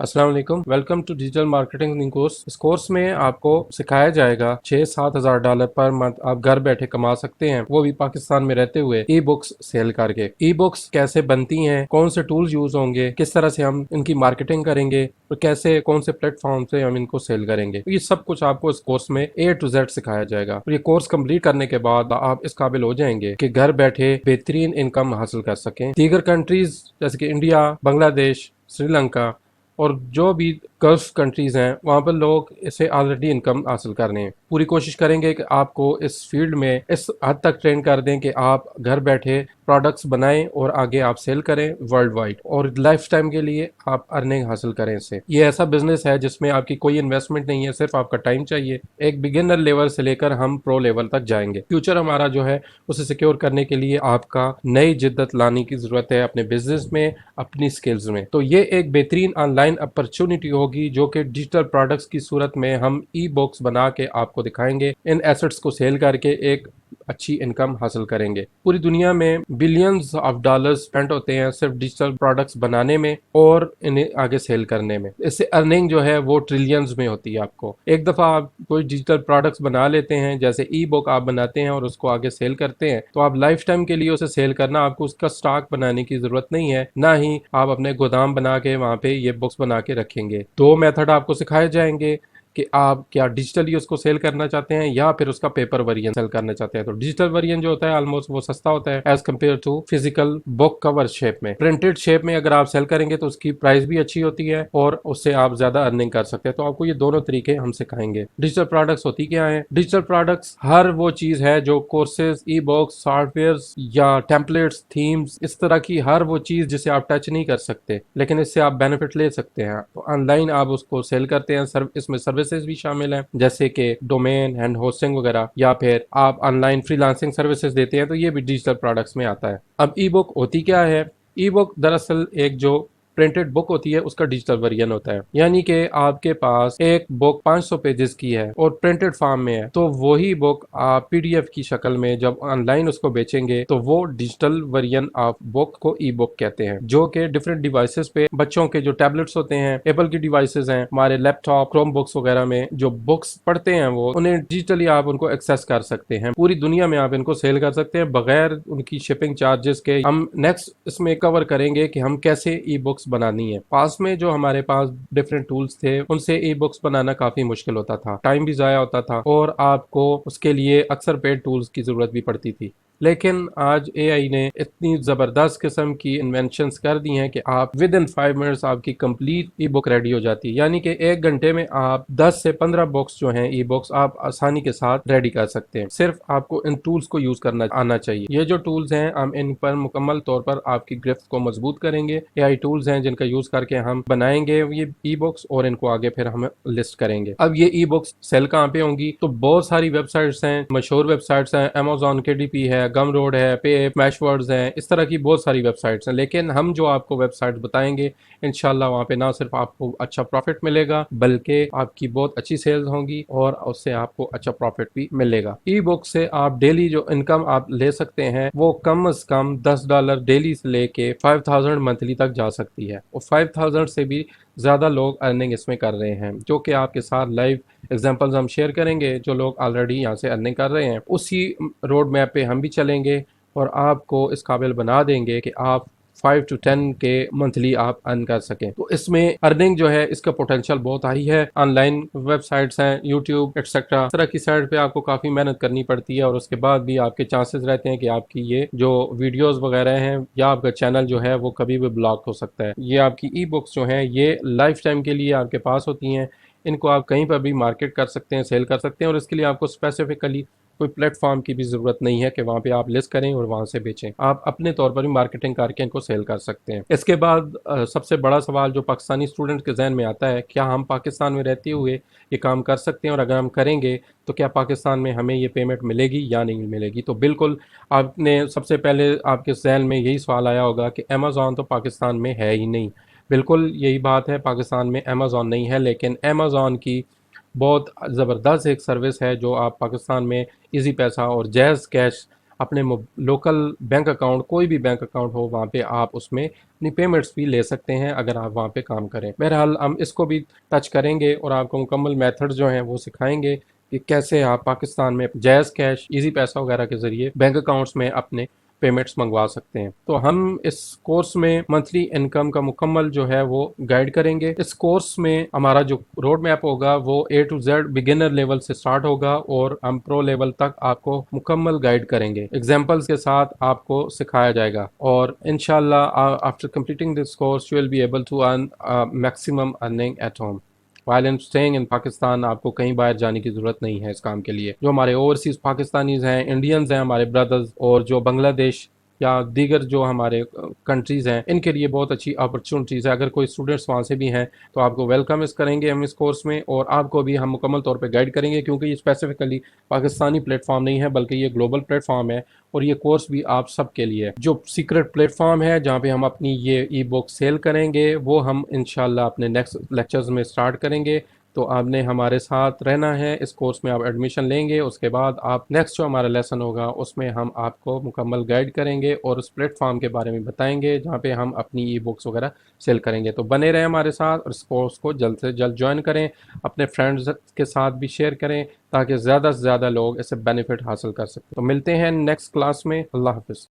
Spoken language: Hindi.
अस्सलाम वालेकुम, welcome to digital marketing course. इस कोर्स में आपको सिखाया जाएगा 6-7 हज़ार डॉलर पर मंथ आप घर बैठे कमा सकते हैं, वो भी पाकिस्तान में रहते हुए ई बुक्स सेल करके। ई बुक्स कैसे बनती हैं, कौन से टूल्स यूज होंगे, किस तरह से हम इनकी मार्केटिंग करेंगे और कैसे कौन से प्लेटफॉर्म से हम इनको सेल करेंगे, ये सब कुछ आपको इस कोर्स में A to Z सिखाया जाएगा। और ये कोर्स कंप्लीट करने के बाद आप इस काबिल हो जाएंगे कि घर बैठे बेहतरीन इनकम हासिल कर सकें। दीगर कंट्रीज जैसे कि इंडिया, बांग्लादेश, श्रीलंका और जो भी गल्फ कंट्रीज हैं वहाँ पर लोग इसे ऑलरेडी इनकम हासिल कर रहे हैं। पूरी कोशिश करेंगे कि आपको इस फील्ड में इस हद तक ट्रेन कर दें कि आप घर बैठे प्रोडक्ट्स बनाएं और आगे आप सेल करें वर्ल्ड वाइड, और लाइफ टाइम के लिए आप अर्निंग हासिल करें इससे। ये ऐसा बिजनेस है जिसमें आपकी कोई इन्वेस्टमेंट नहीं है, सिर्फ आपका टाइम चाहिए। एक बिगिनर लेवल से लेकर हम प्रो लेवल तक जाएंगे। फ्यूचर हमारा जो है उसे सिक्योर करने के लिए आपका नई जिद्दत लाने की जरूरत है अपने बिजनेस में, अपनी स्किल्स में। तो ये एक बेहतरीन ऑनलाइन अपॉर्चुनिटी होगी जो कि डिजिटल प्रोडक्ट्स की सूरत में हम ई बुक्स बना के आपको दिखाएंगे। इन एसेट्स को सेल करके एक अच्छी इनकम हासिल करेंगे। पूरी दुनिया में बिलियंस ऑफ डॉलर्स स्पेंड होते हैं सिर्फ डिजिटल प्रोडक्ट्स बनाने में और इन्हें आगे सेल करने में। इससे अर्निंग जो है वो ट्रिलियंस में होती है। आपको एक दफ़ा आप कोई डिजिटल प्रोडक्ट्स बना लेते हैं, जैसे ई बुक आप बनाते हैं और उसको आगे सेल करते हैं, तो आप लाइफ टाइम के लिए उसे सेल करना, आपको उसका स्टॉक बनाने की जरूरत नहीं है, ना ही आप अपने गोदाम बना के वहाँ पे ये बुक्स बना के रखेंगे। दो मेथड आपको सिखाए जाएंगे कि आप क्या डिजिटली उसको सेल करना चाहते हैं या फिर उसका पेपर वेरिएंट सेल करना चाहते हैं। तो डिजिटल वेरिएंट जो होता है ऑलमोस्ट वो सस्ता होता है as compare to physical book cover shape में। प्रिंटेड शेप में अगर आप सेल करेंगे तो उसकी प्राइस भी अच्छी होती है और उससे आप ज्यादा अर्निंग कर सकते हैं। तो आपको ये दोनों तरीके हम सिखाएंगे। डिजिटल प्रोडक्ट्स होती क्या है? डिजिटल प्रोडक्ट्स हर वो चीज है जो कोर्सेज, ई बुक्स, सॉफ्टवेयर या टेम्पलेट्स, थीम्स, इस तरह की हर वो चीज जिसे आप टच नहीं कर सकते लेकिन इससे आप बेनिफिट ले सकते हैं। तो ऑनलाइन आप उसको सेल करते हैं। इसमें सर्विसेज भी शामिल हैं जैसे कि डोमेन एंड होस्टिंग वगैरह, या फिर आप ऑनलाइन फ्रीलांसिंग सर्विसेज देते हैं, तो ये भी डिजिटल प्रोडक्ट्स में आता है। अब ई बुक होती क्या है? ई बुक दरअसल एक जो प्रिंटेड बुक होती है उसका डिजिटल वर्जन होता है, यानी कि आपके पास एक बुक 500 पेजेस की है और प्रिंटेड फॉर्म में है, तो वही बुक आप पीडीएफ की शक्ल में जब ऑनलाइन उसको बेचेंगे तो वो डिजिटल वर्जन ऑफ बुक को ई बुक कहते हैं, जो कि डिफरेंट डिवाइसेस पे, बच्चों के जो टैबलेट्स होते हैं, एप्पल की डिवाइसेस हैं, हमारे लैपटॉप, क्रोम बुक्स वगैरह में जो बुक्स पढ़ते हैं वो उन्हें डिजिटली आप उनको एक्सेस कर सकते हैं। पूरी दुनिया में आप इनको सेल कर सकते हैं बगैर उनकी शिपिंग चार्जेस के। हम नेक्स्ट इसमें कवर करेंगे कि हम कैसे ई बुक्स बनानी है। पास में जो हमारे पास डिफरेंट टूल्स थे उनसे ई बुक्स बनाना काफी मुश्किल होता था, टाइम भी जाया होता था और आपको उसके लिए अक्सर पेड टूल्स की जरूरत भी पड़ती थी। लेकिन आज एआई ने इतनी जबरदस्त किस्म की इन्वेंशंस कर दी हैं कि आप विद इन 5 मिनट्स आपकी कंप्लीट ई बुक रेडी हो जाती है, यानी कि 1 घंटे में आप 10 से 15 बुक्स जो हैं ई बुक्स आप आसानी के साथ रेडी कर सकते हैं। सिर्फ आपको इन टूल्स को यूज करना आना चाहिए। ये जो टूल्स हैं हम इन पर मुकम्मल तौर पर आपकी गिरफ्त को मजबूत करेंगे। एआई टूल्स हैं जिनका यूज करके हम बनाएंगे ये ई बुक्स और इनको आगे फिर हम लिस्ट करेंगे। अब ये ई बुक्स सेल कहाँ पे होंगी? तो बहुत सारी वेबसाइट्स हैं, मशहूर वेबसाइट्स हैं, अमेजोन, केडीपी है, गम रोड है, पे, मैशवर्ड्स हैं, इस तरह की बहुत सारी वेबसाइट्स हैं। लेकिन हम जो आपको वेबसाइट्स बताएंगे इंशाल्लाह वहाँ पे ना सिर्फ आपको अच्छा प्रॉफिट मिलेगा बल्कि आपकी बहुत अच्छी सेल्स होंगी और उससे आपको अच्छा प्रॉफिट भी मिलेगा। ई बुक से आप डेली जो इनकम आप ले सकते हैं वो कम से कम $10 डेली से लेके 5000 मंथली तक जा सकती है, और 5000 से भी ज़्यादा लोग अर्निंग इसमें कर रहे हैं, जो कि आपके साथ लाइव एग्जांपल्स हम शेयर करेंगे। जो लोग ऑलरेडी यहाँ से अर्निंग कर रहे हैं उसी रोड मैप पे हम भी चलेंगे और आपको इस काबिल बना देंगे कि आप 5 to 10 के मंथली आप अर्न कर सकें। तो इसमें अर्निंग जो है इसका पोटेंशियल बहुत हाई है। ऑनलाइन वेबसाइट्स हैं, यूट्यूब एक्सेट्रा, इस तरह की साइट पे आपको काफ़ी मेहनत करनी पड़ती है और उसके बाद भी आपके चांसेस रहते हैं कि आपकी ये जो वीडियोस वगैरह हैं या आपका चैनल जो है वो कभी भी ब्लॉक हो सकता है। ये आपकी ई बुक्स जो हैं ये लाइफ टाइम के लिए आपके पास होती हैं। इनको आप कहीं पर भी मार्केट कर सकते हैं, सेल कर सकते हैं, और इसके लिए आपको स्पेसिफिकली कोई प्लेटफॉर्म की भी ज़रूरत नहीं है कि वहाँ पे आप लिस्ट करें और वहाँ से बेचें। आप अपने तौर पर भी मार्केटिंग करके इनको सेल कर सकते हैं। इसके बाद सबसे बड़ा सवाल जो पाकिस्तानी स्टूडेंट के जहन में आता है, क्या हम पाकिस्तान में रहते हुए ये काम कर सकते हैं, और अगर हम करेंगे तो क्या पाकिस्तान में हमें ये पेमेंट मिलेगी या नहीं मिलेगी? तो बिल्कुल आपने सबसे पहले आपके जहन में यही सवाल आया होगा कि अमेज़ॉन तो पाकिस्तान में है ही नहीं। बिल्कुल यही बात है, पाकिस्तान में अमेज़ॉन नहीं है, लेकिन अमेज़ॉन की बहुत ज़बरदस्त एक सर्विस है जो आप पाकिस्तान में इजी पैसा और जैज़ कैश अपने लोकल बैंक अकाउंट, कोई भी बैंक अकाउंट हो वहाँ पे आप उसमें अपनी पेमेंट्स भी ले सकते हैं अगर आप वहाँ पे काम करें। बहरहाल हम इसको भी टच करेंगे और आपको मुकम्मल मेथड जो हैं वो सिखाएंगे कि कैसे आप पाकिस्तान में जैज़ कैश, इजी पैसा वगैरह के ज़रिए बैंक अकाउंट्स में अपने पेमेंट्स मंगवा सकते हैं। तो हम इस कोर्स में मंथली इनकम का मुकम्मल जो है वो गाइड करेंगे। इस कोर्स में हमारा जो रोड मैप होगा वो ए टू जेड बिगिनर लेवल से स्टार्ट होगा और हम प्रो लेवल तक आपको मुकम्मल गाइड करेंगे। एग्जाम्पल्स के साथ आपको सिखाया जाएगा और इंशाल्लाह after completing this course you will be able to earn maximum earning at home. While in staying in Pakistan आपको कहीं बाहर जाने की ज़रूरत नहीं है इस काम के लिए। जो हमारे ओवरसीज़ पाकिस्तानीज़ हैं, इंडियंस हैं, हमारे ब्रदर्स, और जो बांग्लादेश या दीगर जो हमारे कंट्रीज़ हैं, इनके लिए बहुत अच्छी अपॉर्चुनिटीज़ है। अगर कोई स्टूडेंट्स वहाँ से भी हैं तो आपको वेलकम इस करेंगे हम इस कोर्स में, और आपको भी हम मुकम्मल तौर पे गाइड करेंगे, क्योंकि ये स्पेसिफिकली पाकिस्तानी प्लेटफॉर्म नहीं है बल्कि ये ग्लोबल प्लेटफॉर्म है और ये कोर्स भी आप सबके लिए है। जो सीक्रेट प्लेटफॉर्म है जहाँ पे हम अपनी ये ई बुक सेल करेंगे वो हम इंशाल्लाह अपने नेक्स्ट लेक्चर्स में स्टार्ट करेंगे। तो आपने हमारे साथ रहना है। इस कोर्स में आप एडमिशन लेंगे, उसके बाद आप नेक्स्ट जो हमारा लेसन होगा उसमें हम आपको मुकम्मल गाइड करेंगे और उस प्लेटफॉर्म के बारे में बताएंगे जहाँ पे हम अपनी ई बुक्स वगैरह सेल करेंगे। तो बने रहें हमारे साथ और इस कोर्स को जल्द से जल्द ज्वाइन करें, अपने फ्रेंड्स के साथ भी शेयर करें ताकि ज़्यादा से ज़्यादा लोग इससे बेनिफिट हासिल कर सकें। तो मिलते हैं नेक्स्ट क्लास में। अल्लाह हाफिज़।